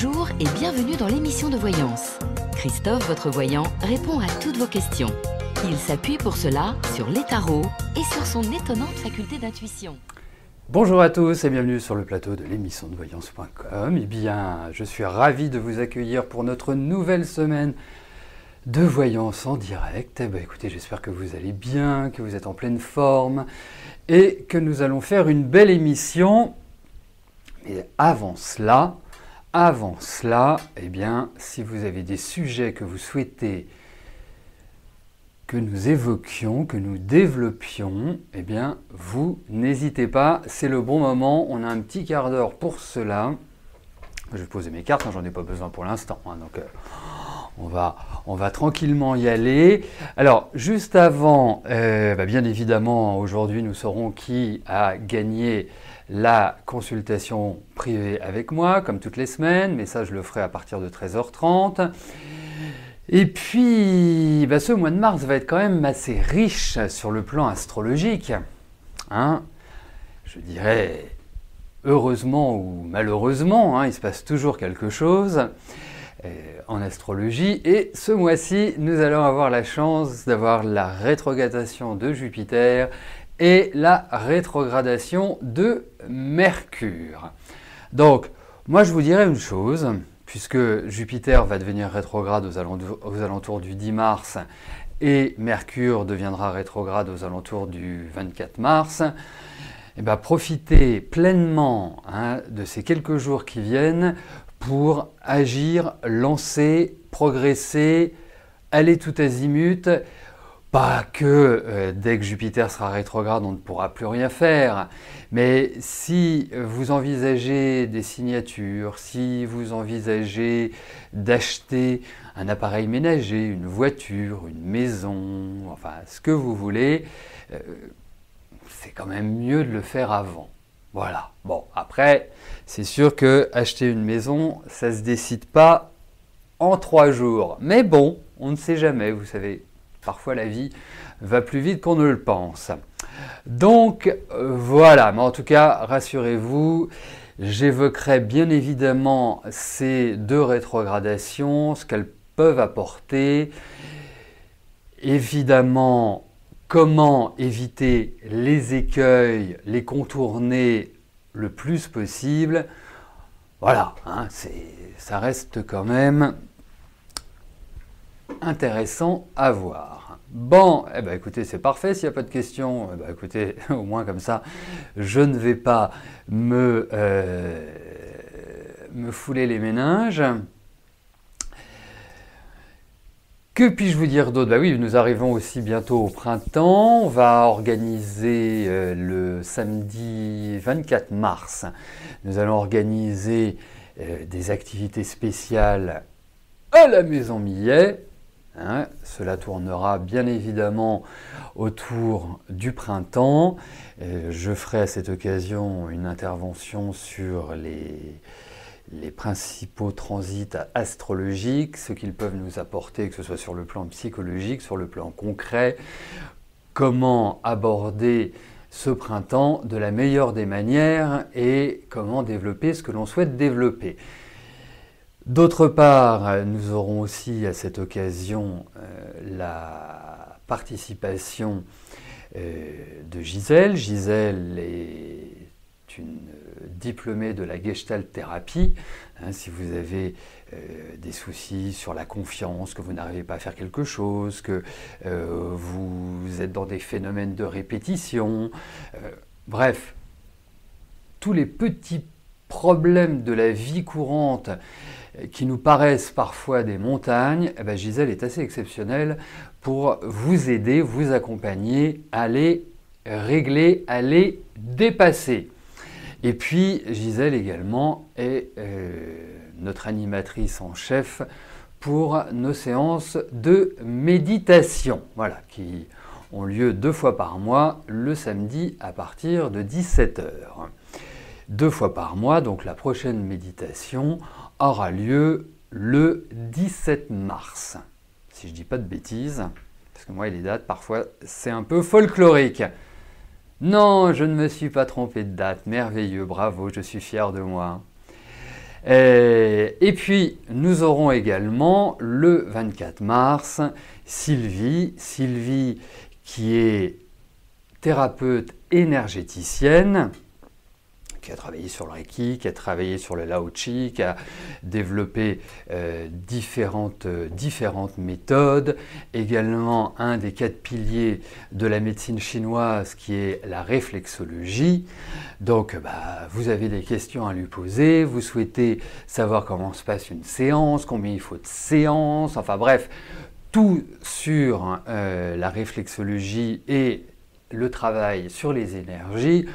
Bonjour et bienvenue dans l'émission de voyance. Christophe, votre voyant, répond à toutes vos questions. Il s'appuie pour cela sur les tarots et sur son étonnante faculté d'intuition. Bonjour à tous et bienvenue sur le plateau de l'émission de voyance.com. Eh bien, je suis ravi de vous accueillir pour notre nouvelle semaine de voyance en direct. Écoutez, j'espère que vous allez bien, que vous êtes en pleine forme et que nous allons faire une belle émission. Mais avant cela, eh bien, si vous avez des sujets que vous souhaitez que nous évoquions, que nous développions, eh bien, vous n'hésitez pas, c'est le bon moment, on a un petit quart d'heure pour cela. Je vais poser mes cartes, j'en ai pas besoin pour l'instant, donc on va tranquillement y aller. Alors, juste avant, bien évidemment, aujourd'hui, nous saurons qui a gagné la consultation privée avec moi, comme toutes les semaines, mais ça, je le ferai à partir de 13h30. Et puis, ce mois de mars va être quand même assez riche sur le plan astrologique. Je dirais, heureusement ou malheureusement, il se passe toujours quelque chose en astrologie. Et ce mois-ci, nous allons avoir la chance d'avoir la rétrogradation de Jupiter et la rétrogradation de Mercure. Donc, moi je vous dirais une chose, puisque Jupiter va devenir rétrograde aux alentours du 10 mars et Mercure deviendra rétrograde aux alentours du 24 mars, profitez pleinement de ces quelques jours qui viennent pour agir, lancer, progresser, aller tout azimut. Pas que dès que Jupiter sera rétrograde, on ne pourra plus rien faire. Mais si vous envisagez des signatures, si vous envisagez d'acheter un appareil ménager, une voiture, une maison, enfin ce que vous voulez, c'est quand même mieux de le faire avant. Voilà. Bon, après, c'est sûr que acheter une maison, ça ne se décide pas en 3 jours. Mais bon, on ne sait jamais, vous savez. Parfois, la vie va plus vite qu'on ne le pense. Donc, voilà. Mais en tout cas, rassurez-vous, j'évoquerai bien évidemment ces 2 rétrogradations, ce qu'elles peuvent apporter. Évidemment, comment éviter les écueils, les contourner le plus possible. Voilà, ça reste quand même intéressant à voir. Bon, écoutez, c'est parfait. S'il n'y a pas de questions, écoutez, au moins comme ça, je ne vais pas me fouler les méninges. Que puis-je vous dire d'autre ? Oui, nous arrivons aussi bientôt au printemps. On va organiser le samedi 24 mars. Nous allons organiser des activités spéciales à la Maison Millet. Cela tournera bien évidemment autour du printemps. Je ferai à cette occasion une intervention sur les principaux transits astrologiques, ce qu'ils peuvent nous apporter, que ce soit sur le plan psychologique, sur le plan concret, comment aborder ce printemps de la meilleure des manières et comment développer ce que l'on souhaite développer. D'autre part, nous aurons aussi à cette occasion la participation de Gisèle. Gisèle est une diplômée de la Gestalt thérapie. Si vous avez des soucis sur la confiance, que vous n'arrivez pas à faire quelque chose, que vous êtes dans des phénomènes de répétition, bref, tous les petits problèmes de la vie courante qui nous paraissent parfois des montagnes, Gisèle est assez exceptionnelle pour vous aider, vous accompagner à les régler, à les dépasser. Et puis Gisèle également est notre animatrice en chef pour nos séances de méditation, qui ont lieu 2 fois par mois, le samedi à partir de 17h. 2 fois par mois, donc la prochaine méditation aura lieu le 17 mars. Si je ne dis pas de bêtises, parce que moi les dates parfois c'est un peu folklorique. Non, je ne me suis pas trompé de date, merveilleux, bravo, je suis fier de moi. Et puis, nous aurons également le 24 mars, Sylvie qui est thérapeute énergéticienne, qui a travaillé sur le Reiki, qui a travaillé sur le Lao Chi, qui a développé différentes méthodes. Également, un des 4 piliers de la médecine chinoise qui est la réflexologie. Donc, vous avez des questions à lui poser, vous souhaitez savoir comment se passe une séance, combien il faut de séances, enfin bref, tout sur la réflexologie et le travail sur les énergies.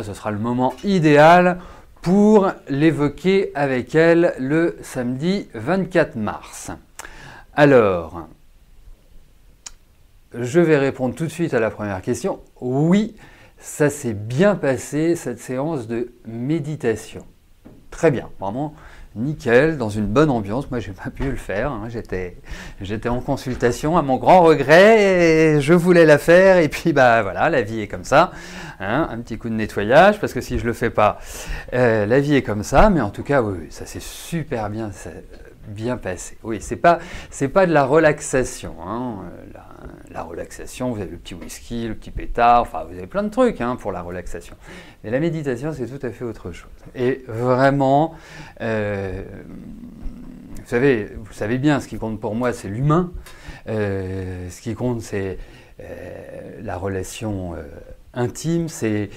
Ce sera le moment idéal pour l'évoquer avec elle le samedi 24 mars. Alors, je vais répondre tout de suite à la première question. Oui, ça s'est bien passé, cette séance de méditation. Très bien, vraiment nickel, dans une bonne ambiance. Moi, j'ai pas pu le faire, hein. J'étais en consultation à mon grand regret et je voulais la faire et puis voilà, la vie est comme ça, hein. Un petit coup de nettoyage parce que si je le fais pas, la vie est comme ça. Mais en tout cas, oui, ça s'est super bien passé. Oui, c'est pas de la relaxation, hein. La relaxation, vous avez le petit whisky, le petit pétard, enfin vous avez plein de trucs, hein, pour la relaxation. Mais la méditation, c'est tout à fait autre chose. Et vraiment, vous savez bien, ce qui compte pour moi, c'est l'humain. Ce qui compte, c'est la relation intime, c'est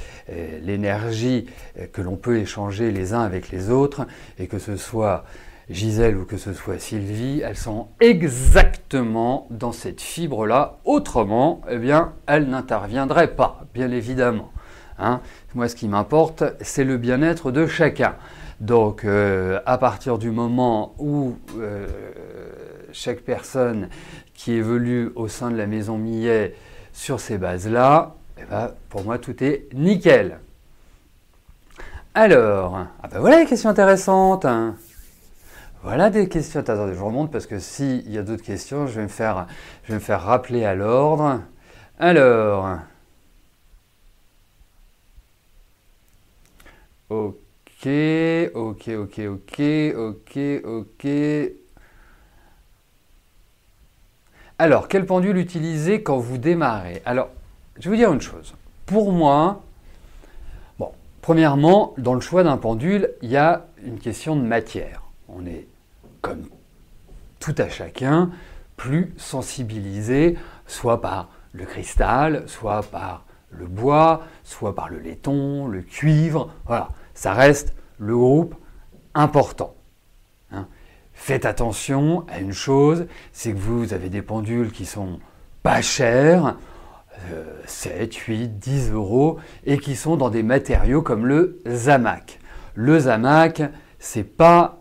l'énergie que l'on peut échanger les uns avec les autres, et que ce soit Gisèle ou que ce soit Sylvie, elles sont exactement dans cette fibre-là. Autrement, eh bien, elles n'interviendraient pas, bien évidemment, hein. Moi, ce qui m'importe, c'est le bien-être de chacun. Donc, à partir du moment où chaque personne qui évolue au sein de la maison Millet sur ces bases-là, eh bien, pour moi, tout est nickel. Alors, voilà les questions intéressantes, hein. Voilà des questions. Attendez, je remonte parce que s'il y a d'autres questions, je vais me faire rappeler à l'ordre. Alors, ok. Alors, quel pendule utiliser quand vous démarrez? Alors, je vais vous dire une chose. Pour moi, premièrement, dans le choix d'un pendule, il y a une question de matière. On est, comme tout à chacun, plus sensibilisé, soit par le cristal, soit par le bois, soit par le laiton, le cuivre. Voilà, ça reste le groupe important, hein. Faites attention à une chose, c'est que vous avez des pendules qui sont pas chères, 7, 8, 10 euros, et qui sont dans des matériaux comme le zamac. Le zamac, c'est pas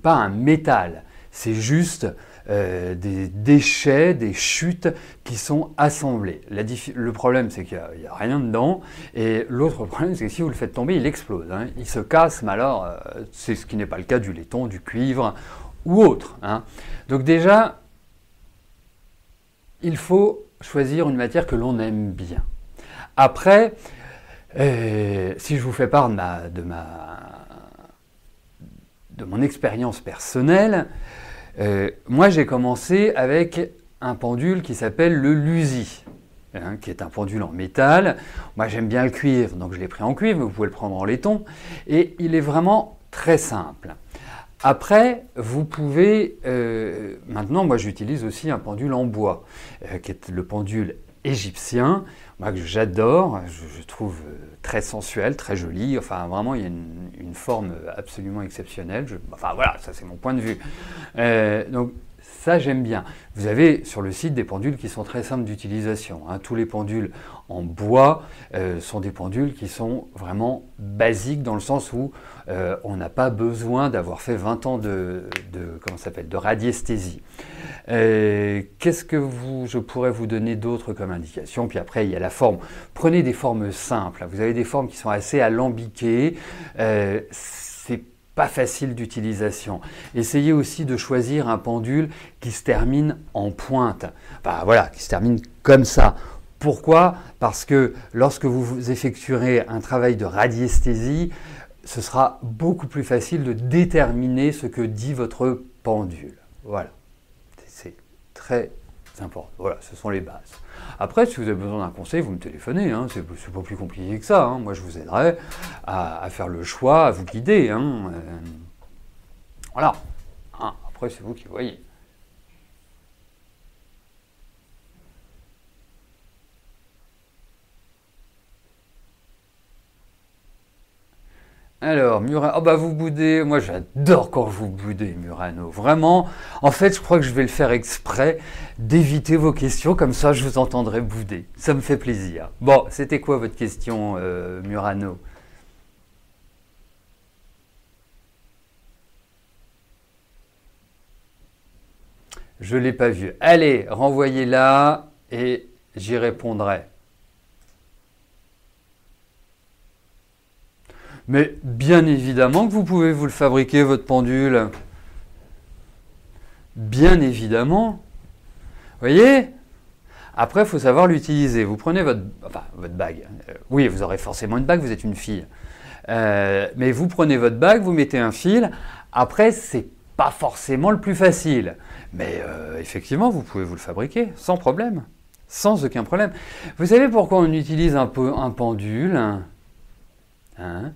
un métal, c'est juste des déchets, des chutes qui sont assemblées. Le problème, c'est qu'il n'y a rien dedans. Et l'autre problème, c'est que si vous le faites tomber, il explose, hein. Il se casse, mais alors, c'est ce qui n'est pas le cas du laiton, du cuivre ou autre, hein. Donc déjà, il faut choisir une matière que l'on aime bien. Après, si je vous fais part de mon expérience personnelle, moi j'ai commencé avec un pendule qui s'appelle le Luzi, hein, qui est un pendule en métal. Moi j'aime bien le cuivre, donc je l'ai pris en cuivre, mais vous pouvez le prendre en laiton, et il est vraiment très simple. Après, vous pouvez, maintenant moi j'utilise aussi un pendule en bois, qui est le pendule égyptien, moi que j'adore, je trouve très sensuel, très joli, enfin vraiment il y a une forme absolument exceptionnelle, enfin voilà, ça c'est mon point de vue. Donc ça j'aime bien. Vous avez sur le site des pendules qui sont très simples d'utilisation, hein. Tous les pendules en bois sont des pendules qui sont vraiment basiques dans le sens où on n'a pas besoin d'avoir fait 20 ans de radiesthésie. Qu'est-ce que je pourrais vous donner d'autre comme indication? Puis après, il y a la forme. Prenez des formes simples. Vous avez des formes qui sont assez alambiquées. C'est pas facile d'utilisation. Essayez aussi de choisir un pendule qui se termine en pointe. Enfin, voilà, qui se termine comme ça. Pourquoi? Parce que lorsque vous effectuerez un travail de radiesthésie, ce sera beaucoup plus facile de déterminer ce que dit votre pendule. Voilà, c'est très important. Voilà, ce sont les bases. Après, si vous avez besoin d'un conseil, vous me téléphonez, hein. C'est pas plus compliqué que ça. Hein. Moi, je vous aiderai à faire le choix, à vous guider. Hein. Voilà. Hein. Après, c'est vous qui voyez. Alors, Murano, oh bah vous boudez, moi j'adore quand vous boudez, Murano, vraiment. En fait, je crois que je vais le faire exprès d'éviter vos questions, comme ça je vous entendrai bouder. Ça me fait plaisir. Bon, c'était quoi votre question, Murano? Je ne l'ai pas vu. Allez, renvoyez-la et j'y répondrai. Mais bien évidemment que vous pouvez vous le fabriquer, votre pendule. Bien évidemment. Vous voyez? Après, il faut savoir l'utiliser. Vous prenez votre bague. Oui, vous aurez forcément une bague, vous êtes une fille. Mais vous prenez votre bague, vous mettez un fil. Après, c'est pas forcément le plus facile. Mais effectivement, vous pouvez vous le fabriquer sans problème. Sans aucun problème. Vous savez pourquoi on utilise un pendule? Hein?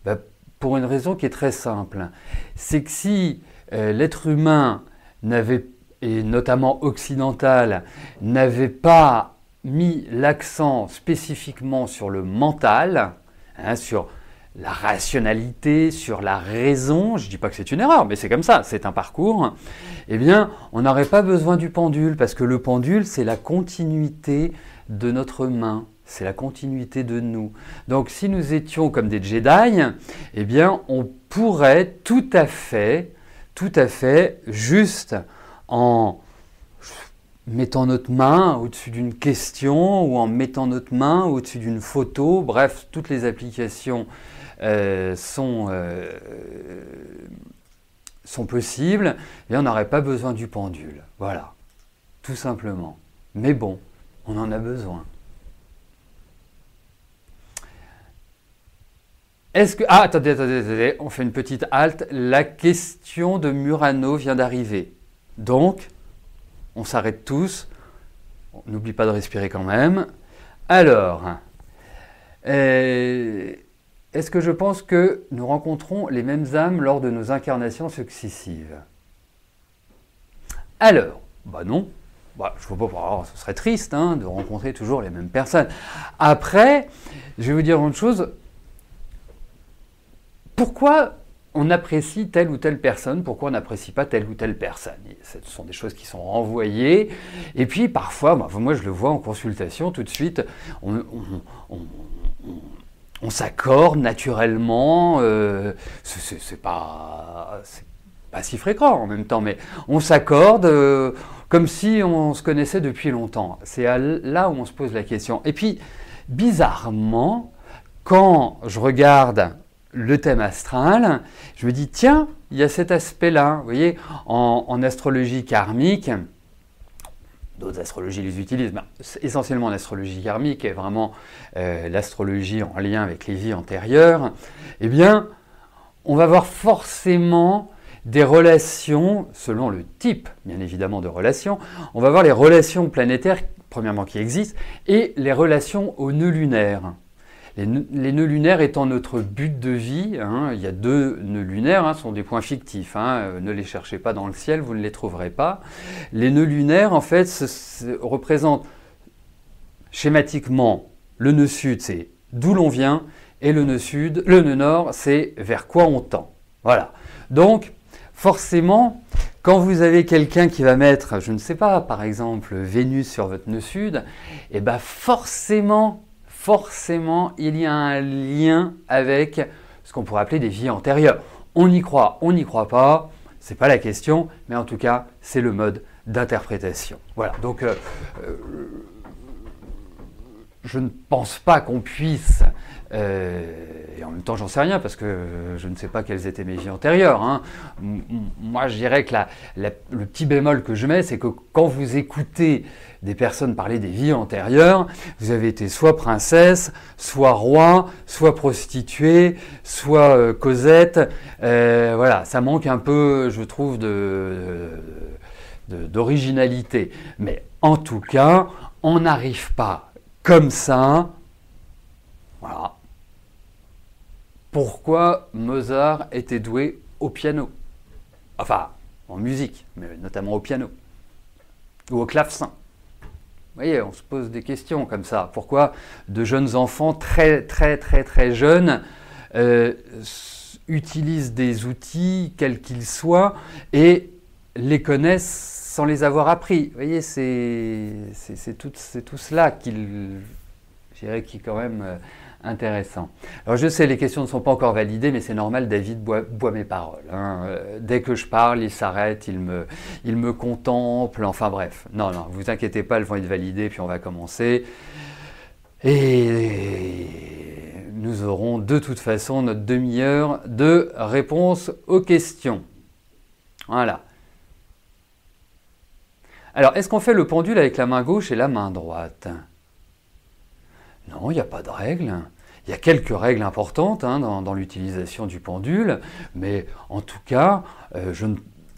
Ben, pour une raison qui est très simple. C'est que si l'être humain n'avait, et notamment occidental, n'avait pas mis l'accent spécifiquement sur le mental, hein, sur la rationalité, sur la raison, je ne dis pas que c'est une erreur, mais c'est comme ça, c'est un parcours, eh bien, on n'aurait pas besoin du pendule, parce que le pendule, c'est la continuité de notre main. C'est la continuité de nous. Donc si nous étions comme des Jedi, eh bien on pourrait tout à fait, juste en mettant notre main au-dessus d'une question ou en mettant notre main au-dessus d'une photo, bref, toutes les applications sont possibles, et on n'aurait pas besoin du pendule. Voilà, tout simplement. Mais bon, on en a besoin. Est-ce que... Ah, attendez, on fait une petite halte. La question de Murano vient d'arriver. Donc, on s'arrête tous. On n'oublie pas de respirer quand même. Alors, est-ce que je pense que nous rencontrons les mêmes âmes lors de nos incarnations successives? Alors, bah non. Bah, je ne vois pas, ce serait triste hein, de rencontrer toujours les mêmes personnes. Après, je vais vous dire une chose. Pourquoi on apprécie telle ou telle personne, pourquoi on n'apprécie pas telle ou telle personne? Ce sont des choses qui sont renvoyées. Et puis parfois, moi je le vois en consultation tout de suite, on s'accorde naturellement, c'est pas si fréquent en même temps, mais on s'accorde comme si on se connaissait depuis longtemps. C'est là où on se pose la question. Et puis, bizarrement, quand je regarde le thème astral, je me dis, tiens, il y a cet aspect-là. Vous voyez, en astrologie karmique, d'autres astrologies les utilisent, mais essentiellement l'astrologie karmique est vraiment l'astrologie en lien avec les vies antérieures. Eh bien, on va voir forcément des relations, selon le type, bien évidemment, de relations. On va voir les relations planétaires, premièrement, qui existent, et les relations aux nœuds lunaires. Les nœuds lunaires étant notre but de vie, hein, il y a 2 nœuds lunaires, hein, ce sont des points fictifs, hein, ne les cherchez pas dans le ciel, vous ne les trouverez pas. Les nœuds lunaires, en fait, représentent schématiquement le nœud sud, c'est d'où l'on vient, et le nœud nord, c'est vers quoi on tend. Voilà. Donc, forcément, quand vous avez quelqu'un qui va mettre, je ne sais pas, par exemple, Vénus sur votre nœud sud, et bien forcément, il y a un lien avec ce qu'on pourrait appeler des vies antérieures. On y croit, on n'y croit pas, c'est pas la question, mais en tout cas, c'est le mode d'interprétation. Voilà, donc je ne pense pas qu'on puisse, et en même temps j'en sais rien parce que je ne sais pas quelles étaient mes vies antérieures, hein. Moi je dirais que le petit bémol que je mets, c'est que quand vous écoutez des personnes parler des vies antérieures, vous avez été soit princesse, soit roi, soit prostituée, soit Cosette, voilà, ça manque un peu, je trouve, d'originalité. Mais en tout cas, on n'arrive pas comme ça. Voilà. Pourquoi Mozart était doué au piano? Enfin, en musique, mais notamment au piano. Ou au clavecin. Vous voyez, on se pose des questions comme ça. Pourquoi de jeunes enfants très jeunes utilisent des outils, quels qu'ils soient, et les connaissent sans les avoir appris? Vous voyez, c'est tout cela qui est quand même intéressant. Alors je sais, les questions ne sont pas encore validées, mais c'est normal, David boit mes paroles, hein. Dès que je parle, il s'arrête, il me contemple, enfin bref. Non, vous inquiétez pas, elles vont être validées, puis on va commencer. Et nous aurons de toute façon notre demi-heure de réponse aux questions. Voilà. Alors, est-ce qu'on fait le pendule avec la main gauche et la main droite? Non, il n'y a pas de règle. Il y a quelques règles importantes, hein, dans l'utilisation du pendule, mais en tout cas,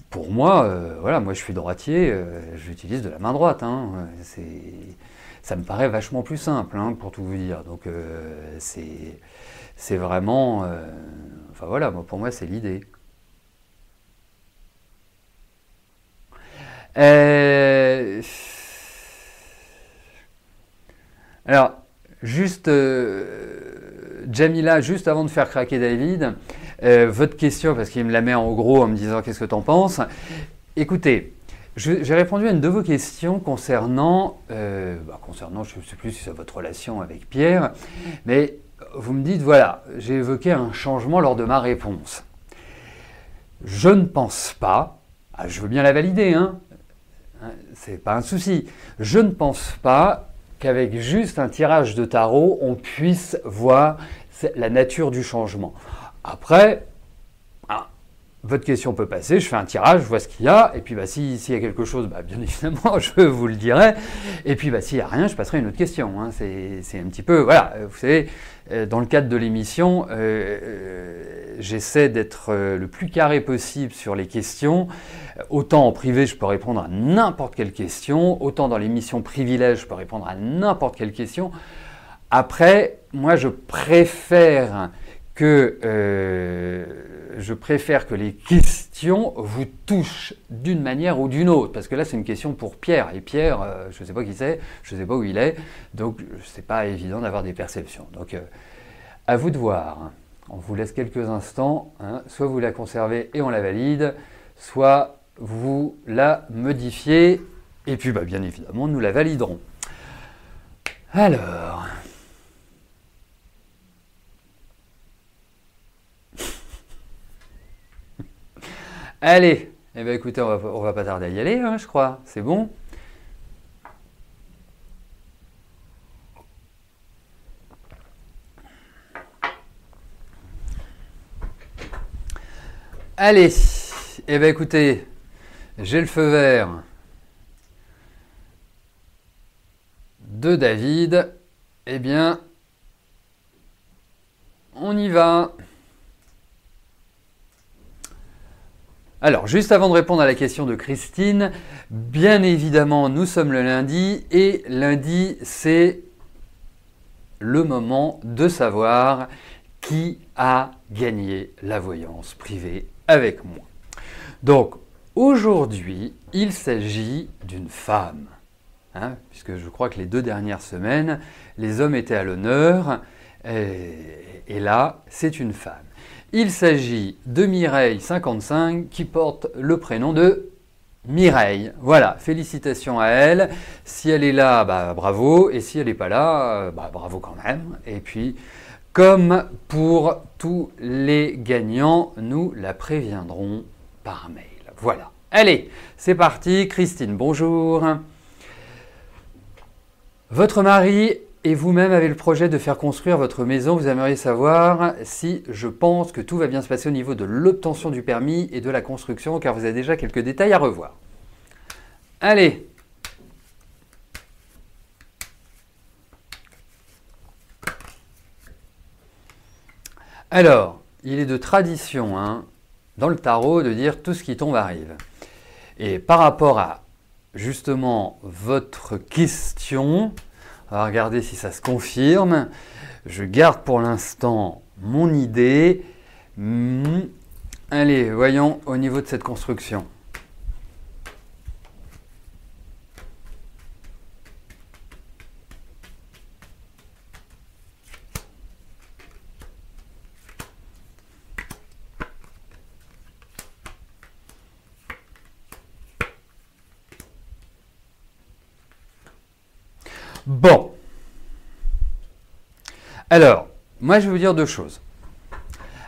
pour moi, voilà, moi je suis droitier, j'utilise de la main droite, hein. Ça me paraît vachement plus simple, hein, pour tout vous dire. Donc c'est vraiment, enfin voilà, pour moi c'est l'idée. Alors, juste, Jamila, juste avant de faire craquer David, votre question, parce qu'il me la met en gros en me disant qu'est-ce que t'en penses. Écoutez, j'ai répondu à une de vos questions concernant, je ne sais plus si c'est votre relation avec Pierre, mais vous me dites, voilà, j'ai évoqué un changement lors de ma réponse. Je ne pense pas, je veux bien la valider, hein, c'est pas un souci, je ne pense pas qu'avec juste un tirage de tarot, on puisse voir la nature du changement. Après, votre question peut passer, je fais un tirage, je vois ce qu'il y a, et puis s'il y a quelque chose, bien évidemment, je vous le dirai, et puis s'il n'y a rien, je passerai à une autre question, hein. C'est un petit peu, voilà, vous savez, dans le cadre de l'émission, j'essaie d'être le plus carré possible sur les questions. Autant en privé, je peux répondre à n'importe quelle question, autant dans l'émission Privilège, je peux répondre à n'importe quelle question. Après, moi, je préfère que les questions vous touchent d'une manière ou d'une autre. Parce que là, c'est une question pour Pierre. Et Pierre, je ne sais pas qui c'est, je ne sais pas où il est. Donc, c'est pas évident d'avoir des perceptions. Donc, à vous de voir. On vous laisse quelques instants, hein. Soit vous la conservez et on la valide, soit vous la modifiez, et puis bien évidemment, nous la validerons. Alors... Allez, écoutez, on va pas tarder à y aller, hein, je crois, c'est bon. Allez, écoutez, j'ai le feu vert de David, on y va. Alors, juste avant de répondre à la question de Christine, bien évidemment, nous sommes le lundi, et lundi, c'est le moment de savoir qui a gagné la voyance privée avec moi. Donc, aujourd'hui, il s'agit d'une femme, hein, puisque je crois que les 2 dernières semaines, les hommes étaient à l'honneur, et là, c'est une femme. Il s'agit de Mireille, 55, qui porte le prénom de Mireille. Voilà, félicitations à elle. Si elle est là, bravo, et si elle n'est pas là, bravo quand même. Et puis, comme pour tous les gagnants, nous la préviendrons par mail. Voilà. Allez, c'est parti. Christine, bonjour. Votre mari Et vous-même avez le projet de faire construire votre maison. Vous aimeriez savoir si je pense que tout va bien se passer au niveau de l'obtention du permis et de la construction, car vous avez déjà quelques détails à revoir. Allez! Alors, il est de tradition, hein, dans le tarot, de dire tout ce qui tombe arrive. Et par rapport à, justement, votre question, on va regarder si ça se confirme. Je garde pour l'instant mon idée. Allez, voyons au niveau de cette construction. Bon. Alors, moi je vais vous dire deux choses.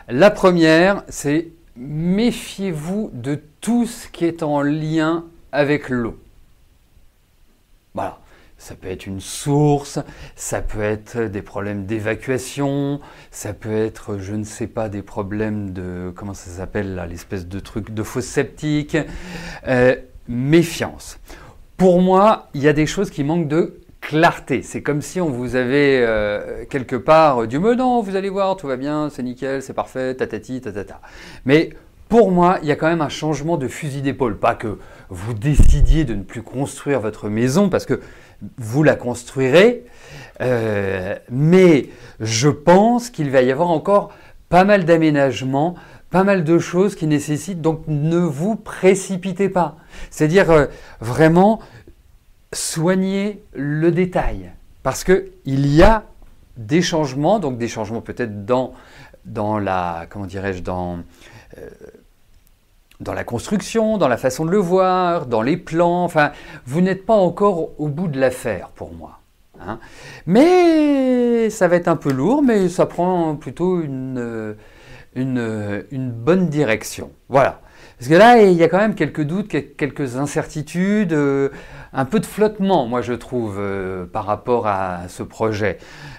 La première, c'est méfiez-vous de tout ce qui est en lien avec l'eau. Voilà. Ça peut être une source, ça peut être des problèmes d'évacuation, ça peut être, je ne sais pas, des problèmes de, comment ça s'appelle là, l'espèce de truc de fosse septique. Méfiance. Pour moi, il y a des choses qui manquent de clarté. C'est comme si on vous avait quelque part dit mais non, vous allez voir, tout va bien, c'est nickel, c'est parfait, tatati, tatata. Mais pour moi, il y a quand même un changement de fusil d'épaule. Pas que vous décidiez de ne plus construire votre maison parce que vous la construirez, mais je pense qu'il va y avoir encore pas mal d'aménagements, pas mal de choses qui nécessitent, donc ne vous précipitez pas. C'est-à-dire vraiment soignez le détail parce qu'il y a des changements, donc des changements peut-être dans la, comment dirais-je, dans la construction, dans la façon de le voir, dans les plans, enfin, vous n'êtes pas encore au bout de l'affaire pour moi. Hein. Mais ça va être un peu lourd, mais ça prend plutôt une bonne direction. Voilà. Parce que là, il y a quand même quelques doutes, quelques incertitudes, un peu de flottement, moi je trouve, par rapport à ce projet.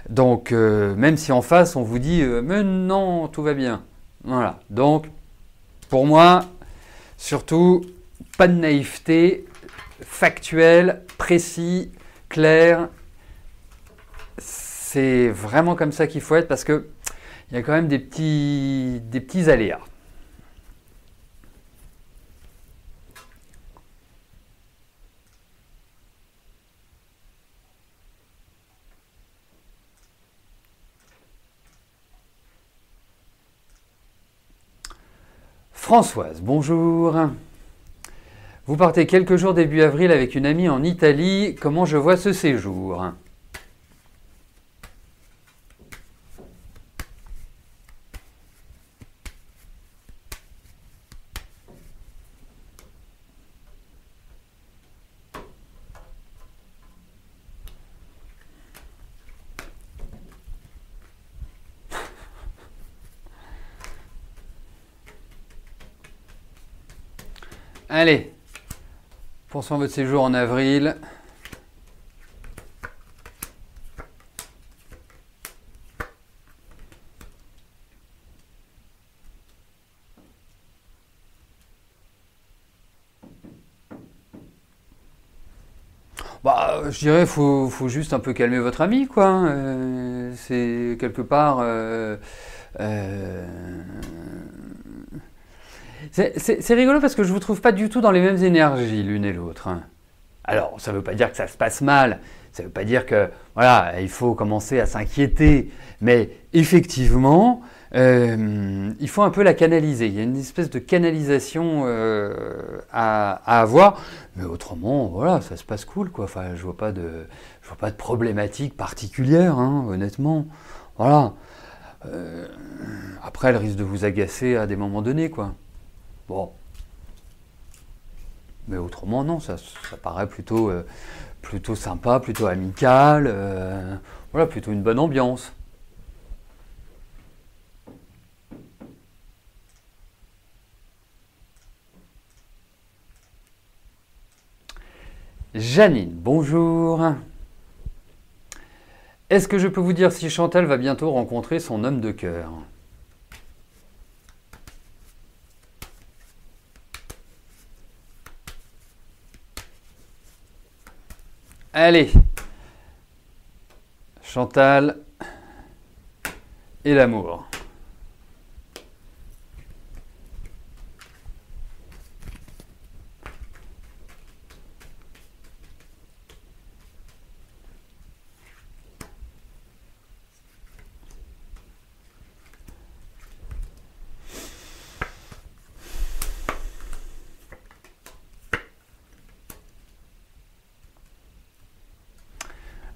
Donc, même si en face, on vous dit « mais non, tout va bien ». Voilà. Donc, pour moi, surtout, pas de naïveté, factuel, précis, clair. C'est vraiment comme ça qu'il faut être parce qu'il y a quand même des petits aléas. Françoise, bonjour. Vous partez quelques jours début avril avec une amie en Italie. Comment je vois ce séjour? Allez, poursuivons votre séjour en avril. Bah, je dirais faut juste un peu calmer votre ami, quoi. C'est quelque part. C'est rigolo parce que je vous trouve pas du tout dans les mêmes énergies l'une et l'autre. Hein. Alors, ça ne veut pas dire que ça se passe mal, ça ne veut pas dire que voilà, il faut commencer à s'inquiéter, mais effectivement, il faut un peu la canaliser. Il y a une espèce de canalisation à avoir, mais autrement, voilà, ça se passe cool, quoi. Enfin, je vois pas de problématique particulière, hein, honnêtement. Voilà. Après, elle risque de vous agacer à des moments donnés, quoi. Bon. Mais autrement, non, ça paraît plutôt sympa, plutôt amical, voilà, plutôt une bonne ambiance. Janine, bonjour. Est-ce que je peux vous dire si Chantal va bientôt rencontrer son homme de cœur? Allez, Chantal et l'amour.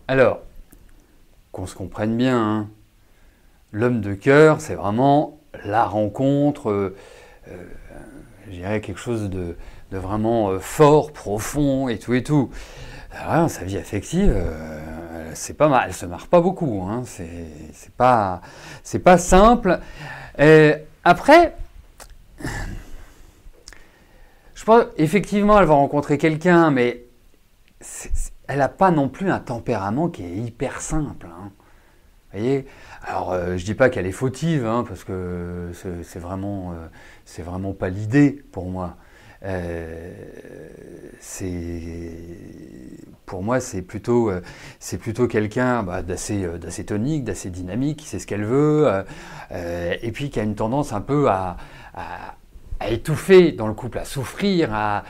Alors, qu'on se comprenne bien, hein, l'homme de cœur, c'est vraiment la rencontre, je dirais quelque chose de vraiment fort, profond et tout et tout. Alors, sa vie affective, c'est pas mal, elle se marre pas beaucoup, hein, c'est pas simple. Après, je pense effectivement elle va rencontrer quelqu'un, mais elle n'a pas non plus un tempérament qui est hyper simple. Hein. Vous voyez? Alors, je dis pas qu'elle est fautive, hein, parce que c'est vraiment pas l'idée pour moi. Pour moi, c'est plutôt quelqu'un d'assez tonique, d'assez dynamique, qui sait ce qu'elle veut, et puis qui a une tendance un peu à étouffer dans le couple, à souffrir,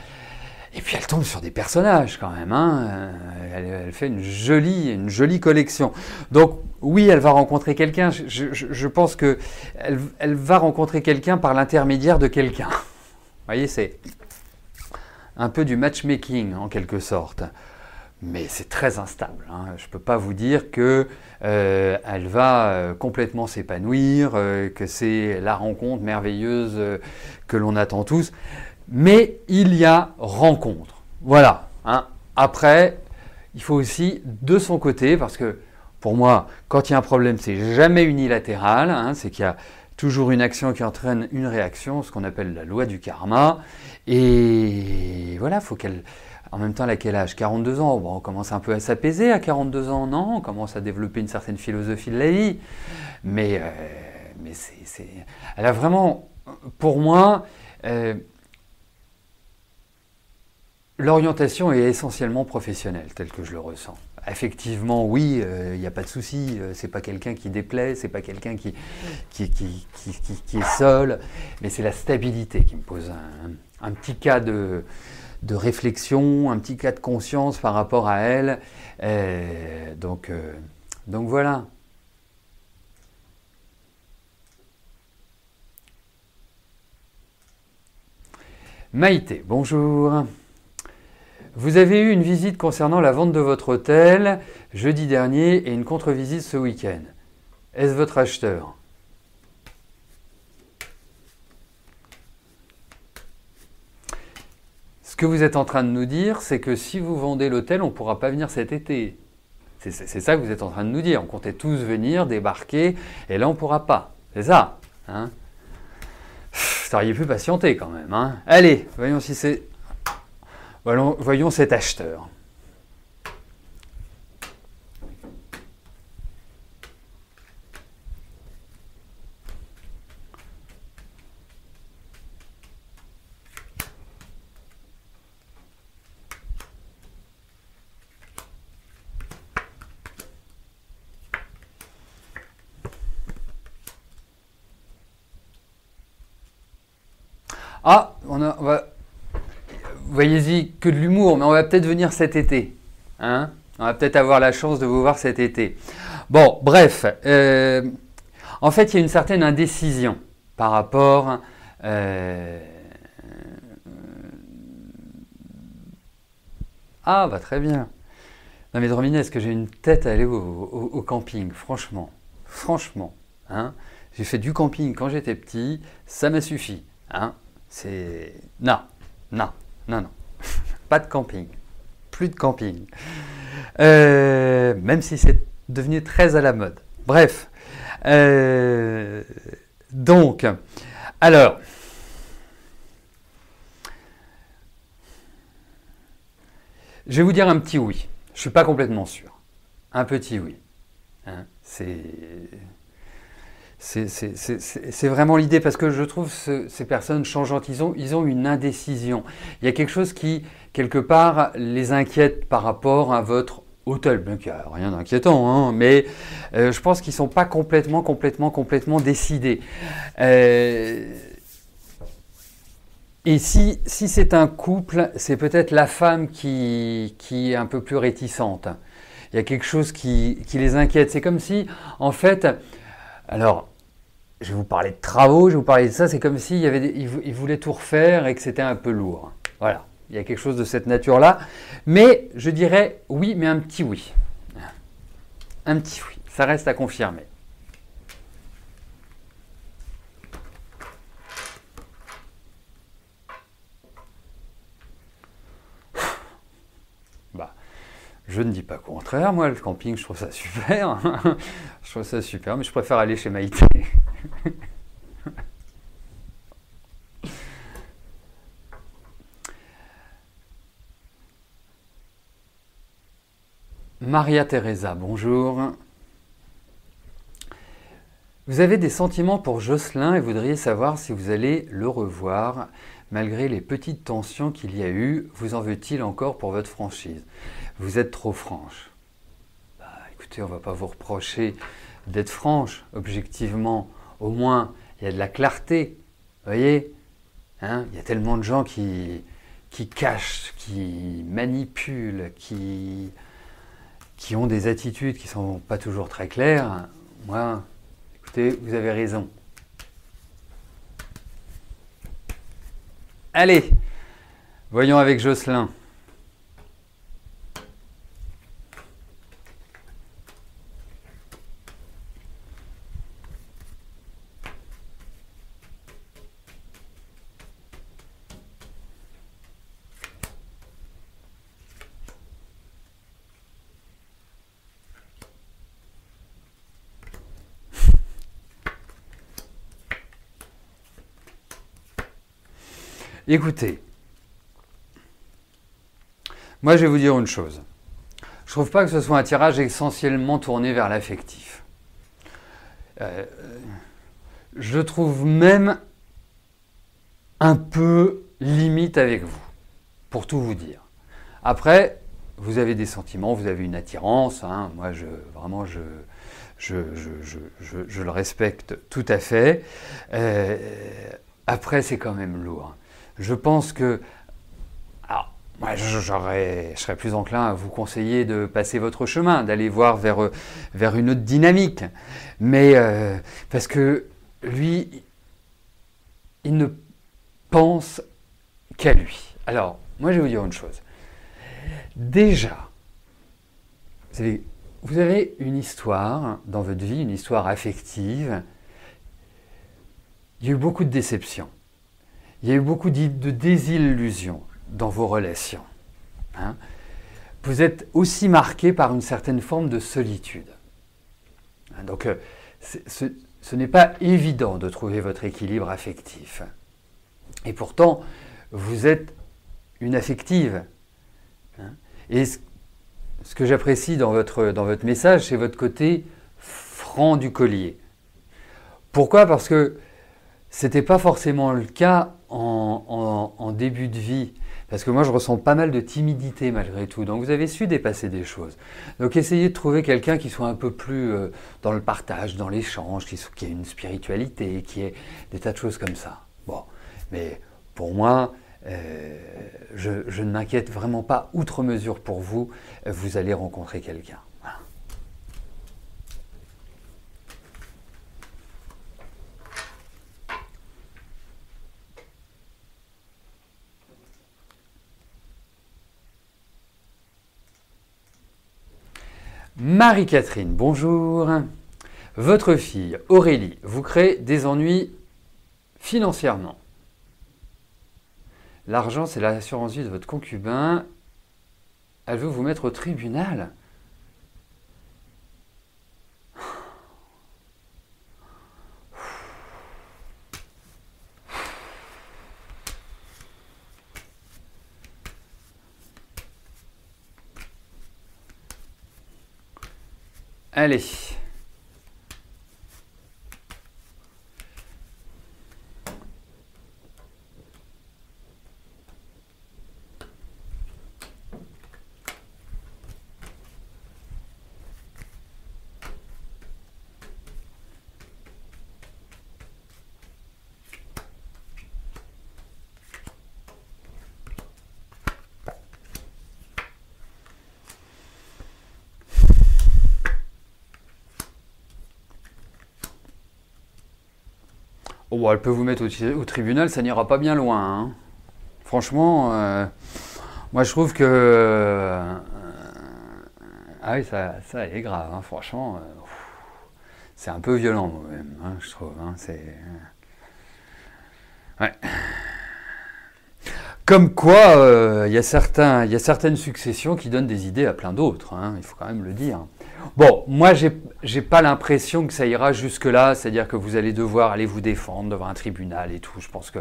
et puis elle tombe sur des personnages quand même, hein. Elle fait une jolie collection. Donc oui, elle va rencontrer quelqu'un. Je pense que elle va rencontrer quelqu'un par l'intermédiaire de quelqu'un. Vous voyez, c'est un peu du matchmaking en quelque sorte. Mais c'est très instable. Hein. Je ne peux pas vous dire que elle va complètement s'épanouir, que c'est la rencontre merveilleuse que l'on attend tous. Mais il y a rencontre. Voilà. Hein. Après, il faut aussi de son côté, parce que pour moi, quand il y a un problème, c'est jamais unilatéral. Hein, c'est qu'il y a toujours une action qui entraîne une réaction, ce qu'on appelle la loi du karma. Et voilà, faut qu'elle... En même temps, elle a quel âge? 42 ans. Bon, on commence un peu à s'apaiser à 42 ans, non? On commence à développer une certaine philosophie de la vie. Mais elle a vraiment, pour moi... l'orientation est essentiellement professionnelle, telle que je le ressens. Effectivement, oui, il n'y a pas de souci. C'est pas quelqu'un qui déplaît, c'est pas quelqu'un qui est seul, mais c'est la stabilité qui me pose un petit cas de réflexion, un petit cas de conscience par rapport à elle. Donc voilà. Maïté, bonjour. Vous avez eu une visite concernant la vente de votre hôtel jeudi dernier et une contre-visite ce week-end. Est-ce votre acheteur? Ce que vous êtes en train de nous dire, c'est que si vous vendez l'hôtel, on ne pourra pas venir cet été. C'est ça que vous êtes en train de nous dire. On comptait tous venir, débarquer, et là on ne pourra pas. C'est ça, hein? Vous auriez pu patienter quand même. Hein. Allez, voyons si c'est... Voyons cet acheteur. Ah, voyez-y, que de l'humour, mais on va peut-être venir cet été. Hein, on va peut-être avoir la chance de vous voir cet été. Bon, bref. En fait, il y a une certaine indécision par rapport... Ah, bah très bien. Non mais Drominet, est-ce que j'ai une tête à aller au camping? Franchement. Hein, j'ai fait du camping quand j'étais petit, ça m'a suffi. Hein. C'est... Non. Pas de camping. Plus de camping. Même si c'est devenu très à la mode. Bref. Donc, alors... Je vais vous dire un petit oui. Je ne suis pas complètement sûr. Un petit oui. hein. C'est vraiment l'idée, parce que je trouve ces personnes changeantes, ils ont une indécision. Il y a quelque chose qui, quelque part, les inquiète par rapport à votre hôtel. Bien qu'il n'y a rien d'inquiétant, hein, mais je pense qu'ils ne sont pas complètement décidés. Et si c'est un couple, c'est peut-être la femme qui est un peu plus réticente. Il y a quelque chose qui les inquiète. C'est comme si, en fait, alors, je vais vous parler de travaux, je vais vous parler de ça, c'est comme s'il il voulait tout refaire et que c'était un peu lourd. Voilà, il y a quelque chose de cette nature-là. Mais je dirais oui, mais un petit oui. Un petit oui, ça reste à confirmer. Je ne dis pas le contraire, moi le camping je trouve ça super, je trouve ça super, mais je préfère aller chez Maïté. Maria Teresa, bonjour. Vous avez des sentiments pour Jocelyn et voudriez savoir si vous allez le revoir. Malgré les petites tensions qu'il y a eu, vous en veut-il encore pour votre franchise? Vous êtes trop franche. Bah, écoutez, on ne va pas vous reprocher d'être franche, objectivement. Au moins, il y a de la clarté. Vous voyez, hein, il y a tellement de gens qui cachent, qui manipulent, qui ont des attitudes qui ne sont pas toujours très claires. Moi, écoutez, vous avez raison. Allez, voyons avec Jocelyn. Écoutez, moi je vais vous dire une chose. Je ne trouve pas que ce soit un tirage essentiellement tourné vers l'affectif. Je trouve même un peu limite avec vous, pour tout vous dire. Après, vous avez des sentiments, vous avez une attirance, hein, moi je le respecte tout à fait. Après, c'est quand même lourd. Je pense que, alors, moi, je serais plus enclin à vous conseiller de passer votre chemin, d'aller voir vers une autre dynamique. Mais parce que lui, il ne pense qu'à lui. Alors, moi, je vais vous dire une chose. Déjà, vous avez une histoire dans votre vie, une histoire affective. Il y a eu beaucoup de déceptions. Il y a eu beaucoup de désillusions dans vos relations. Hein. Vous êtes aussi marqué par une certaine forme de solitude. Donc, ce n'est pas évident de trouver votre équilibre affectif. Et pourtant, vous êtes une affective. Hein. Et ce que j'apprécie dans votre message, c'est votre côté franc du collier. Pourquoi? Parce que ce n'était pas forcément le cas en début de vie. Parce que moi, je ressens pas mal de timidité malgré tout. Donc, vous avez su dépasser des choses. Donc, essayez de trouver quelqu'un qui soit un peu plus dans le partage, dans l'échange, qui ait une spiritualité, qui ait des tas de choses comme ça. Bon, mais pour moi, je ne m'inquiète vraiment pas outre mesure pour vous. Vous allez rencontrer quelqu'un. Voilà. Marie-Catherine, bonjour. Votre fille, Aurélie, vous crée des ennuis financièrement. L'argent, c'est l'assurance vie de votre concubin. Elle veut vous mettre au tribunal. Allez. Oh, bon, elle peut vous mettre au tribunal, ça n'ira pas bien loin, hein. Franchement, moi je trouve que... ah oui, ça est grave, hein, franchement. C'est un peu violent, moi-même, hein, je trouve. Hein, ouais. Comme quoi, il y a certaines successions qui donnent des idées à plein d'autres, hein, il faut quand même le dire. Bon, moi, j'ai pas l'impression que ça ira jusque-là, c'est-à-dire que vous allez devoir aller vous défendre devant un tribunal et tout. Je pense que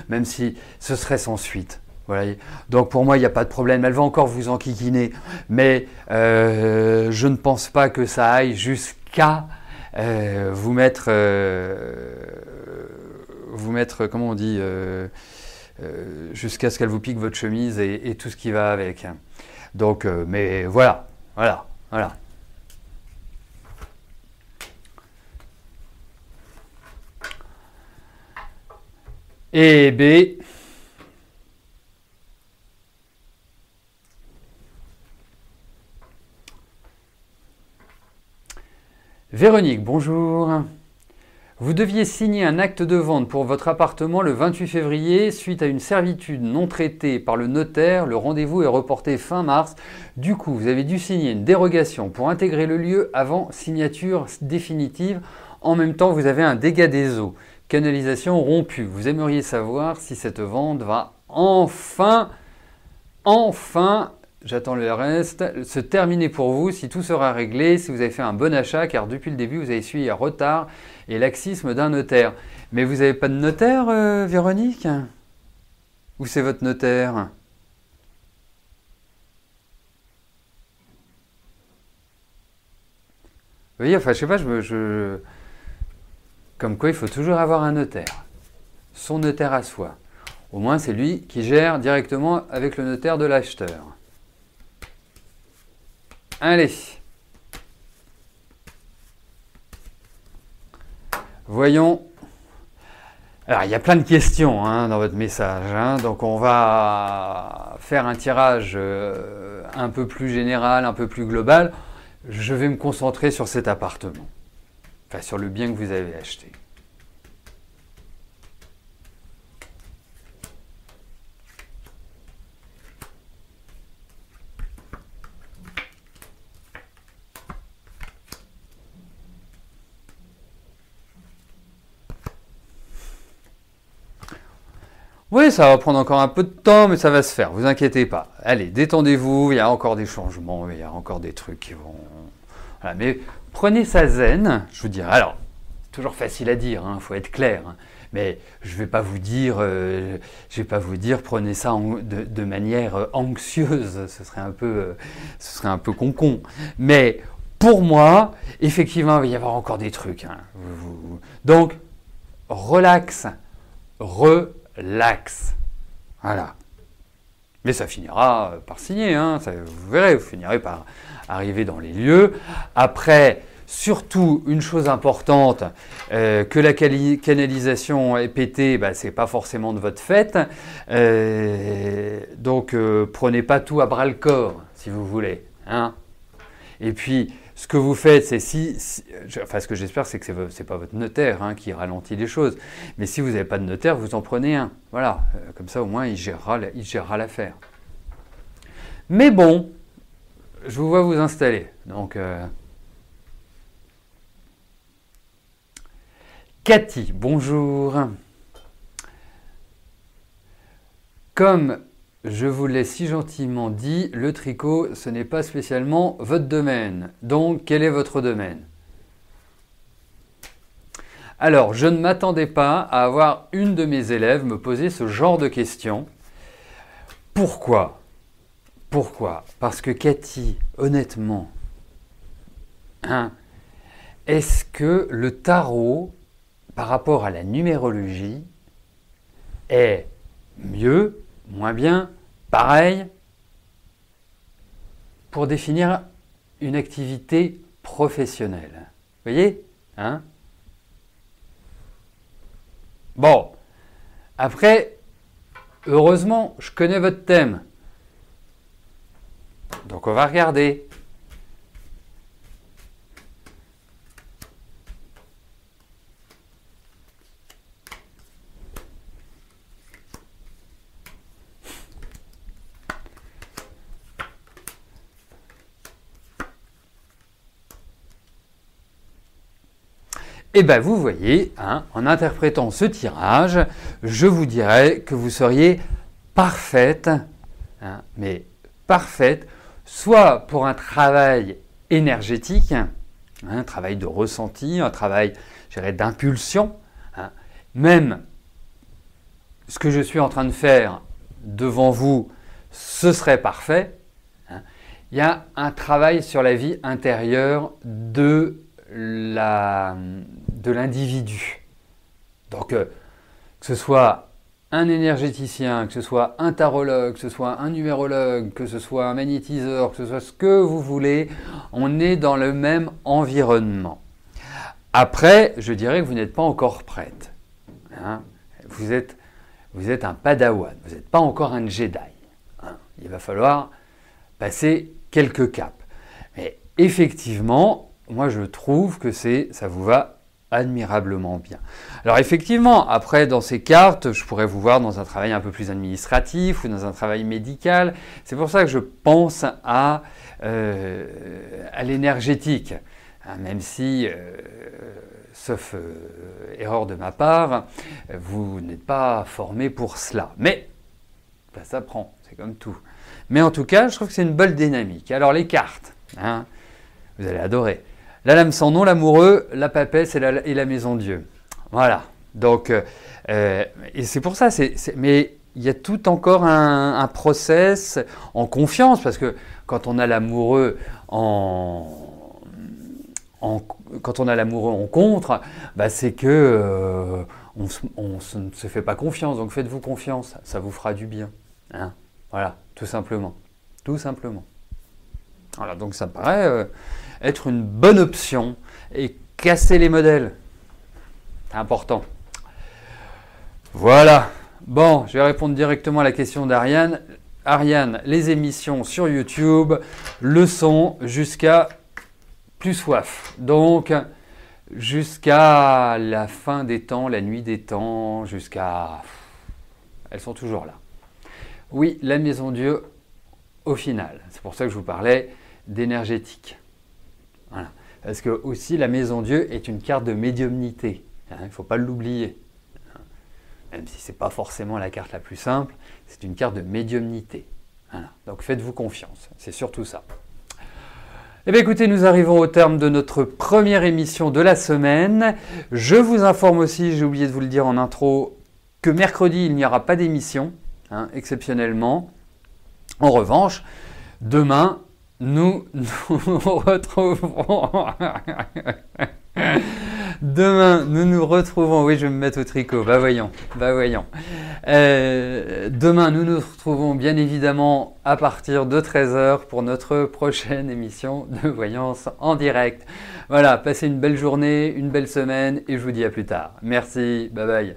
même si ce serait sans suite. Voilà. Donc pour moi, il n'y a pas de problème. Elle va encore vous enquiquiner, mais je ne pense pas que ça aille jusqu'à vous mettre, comment on dit, jusqu'à ce qu'elle vous pique votre chemise et tout ce qui va avec. Donc, mais voilà. Et B. Véronique, bonjour. Vous deviez signer un acte de vente pour votre appartement le 28 février. Suite à une servitude non traitée par le notaire, le rendez-vous est reporté fin mars. Du coup, vous avez dû signer une dérogation pour intégrer le lieu avant signature définitive. En même temps, vous avez un dégât des eaux. Canalisation rompue. Vous aimeriez savoir si cette vente va enfin, j'attends le reste, se terminer pour vous, si tout sera réglé, si vous avez fait un bon achat, car depuis le début, vous avez suivi un retard et laxisme d'un notaire. Mais vous n'avez pas de notaire, Véronique? Ou c'est votre notaire? Vous voyez, enfin, je sais pas, comme quoi il faut toujours avoir un notaire. Son notaire à soi. Au moins, c'est lui qui gère directement avec le notaire de l'acheteur. Allez. Voyons. Alors, il y a plein de questions hein, dans votre message. Hein, donc, on va faire un tirage un peu plus général, un peu plus global. Je vais me concentrer sur cet appartement. Enfin, sur le bien que vous avez acheté. Oui, ça va prendre encore un peu de temps, mais ça va se faire, vous inquiétez pas. Allez, détendez-vous, il y a encore des changements, il y a encore des trucs qui vont... Voilà, mais prenez ça zen, je vous dirais. Alors, c'est toujours facile à dire, il faut être clair, hein, mais je vais pas vous dire, prenez ça de manière anxieuse, ce serait un peu con-con. Mais pour moi, effectivement, il va y avoir encore des trucs. Hein. Donc, relax. Voilà. Mais ça finira par signer, hein. Vous verrez, vous finirez par arriver dans les lieux. Après, surtout, une chose importante, que la canalisation est pétée, c'est pas forcément de votre fait. Donc, prenez pas tout à bras le corps, si vous voulez. Hein. Et puis, ce que vous faites, c'est ce que j'espère, c'est que c'est pas votre notaire hein, qui ralentit les choses. Mais si vous n'avez pas de notaire, vous en prenez un. Voilà, comme ça au moins il gérera l'affaire. Mais bon, je vous vois vous installer. Donc, Cathy, bonjour. Comme je vous l'ai si gentiment dit, le tricot, ce n'est pas spécialement votre domaine. Donc, quel est votre domaine? Alors, je ne m'attendais pas à avoir une de mes élèves me poser ce genre de questions. Pourquoi? Parce que Cathy, honnêtement, hein, est-ce que le tarot, par rapport à la numérologie, est mieux, moins bien, pareil, pour définir une activité professionnelle? Vous voyez, hein? Bon, après, heureusement, je connais votre thème. Donc on va regarder. Et bien vous voyez, hein, en interprétant ce tirage, je vous dirais que vous seriez parfaite, hein, mais parfaite, soit pour un travail énergétique, hein, un travail de ressenti, un travail, je dirais, d'impulsion, hein, même ce que je suis en train de faire devant vous, ce serait parfait. Hein. Il y a un travail sur la vie intérieure de l'individu. Donc, que ce soit un énergéticien, que ce soit un tarologue, que ce soit un numérologue, que ce soit un magnétiseur, que ce soit ce que vous voulez, on est dans le même environnement. Après, je dirais que vous n'êtes pas encore prête. Hein. Vous êtes un padawan, vous n'êtes pas encore un Jedi. Hein. Il va falloir passer quelques caps. Mais effectivement, moi je trouve que ça vous va admirablement bien. Alors effectivement, après dans ces cartes, je pourrais vous voir dans un travail un peu plus administratif ou dans un travail médical. C'est pour ça que je pense à l'énergétique. Hein, même si, sauf erreur de ma part, vous n'êtes pas formé pour cela. Mais ça s'apprend, c'est comme tout. Mais en tout cas, je trouve que c'est une bonne dynamique. Alors les cartes, hein, vous allez adorer. La lame sans nom, l'amoureux, la papesse et la maison Dieu. Voilà. Donc, et c'est pour ça, mais il y a tout encore un process en confiance, parce que quand on a l'amoureux quand on a l'amoureux en contre, bah c'est que on ne se fait pas confiance. Donc faites-vous confiance, ça vous fera du bien. Hein, voilà, tout simplement. Tout simplement. Voilà, donc ça me paraît être une bonne option. Et casser les modèles, c'est important. Voilà. Bon, je vais répondre directement à la question d'Ariane. Ariane, les émissions sur YouTube le sont jusqu'à plus soif. Donc, jusqu'à la fin des temps, la nuit des temps, elles sont toujours là. Oui, la maison Dieu, au final. C'est pour ça que je vous parlais d'énergétique. Voilà. Parce que aussi, la maison Dieu est une carte de médiumnité. Il ne faut pas l'oublier. Même si ce n'est pas forcément la carte la plus simple, c'est une carte de médiumnité. Voilà. Donc faites-vous confiance. C'est surtout ça. Eh bien écoutez, nous arrivons au terme de notre première émission de la semaine. Je vous informe aussi, j'ai oublié de vous le dire en intro, que mercredi, il n'y aura pas d'émission, hein, exceptionnellement. En revanche, demain, nous nous retrouvons. Demain, nous nous retrouvons. Oui, je vais me mettre au tricot. Bah voyons. Demain, nous nous retrouvons bien évidemment à partir de 13h pour notre prochaine émission de voyance en direct. Voilà, passez une belle journée, une belle semaine et je vous dis à plus tard. Merci, bye bye.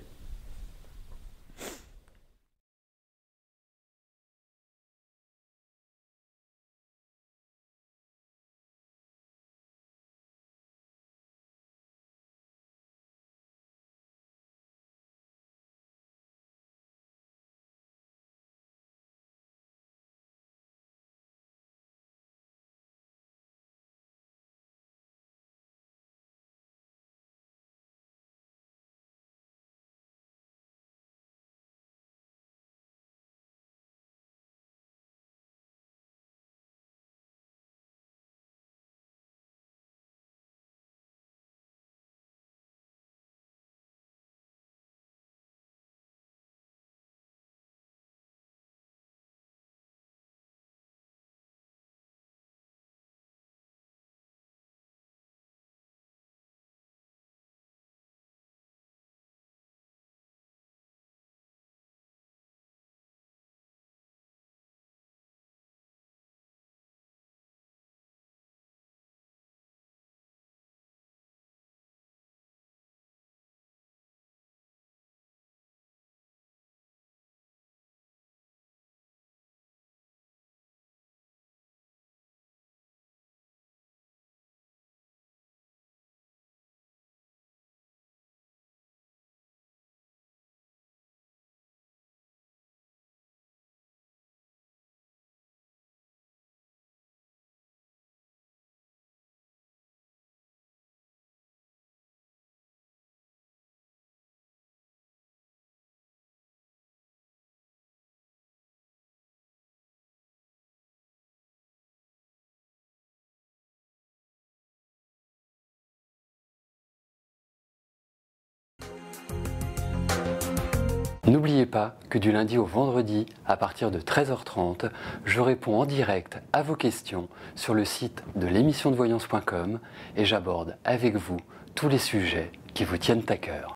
N'oubliez pas que du lundi au vendredi, à partir de 13h30, je réponds en direct à vos questions sur le site de l'émissiondevoyance.com et j'aborde avec vous tous les sujets qui vous tiennent à cœur.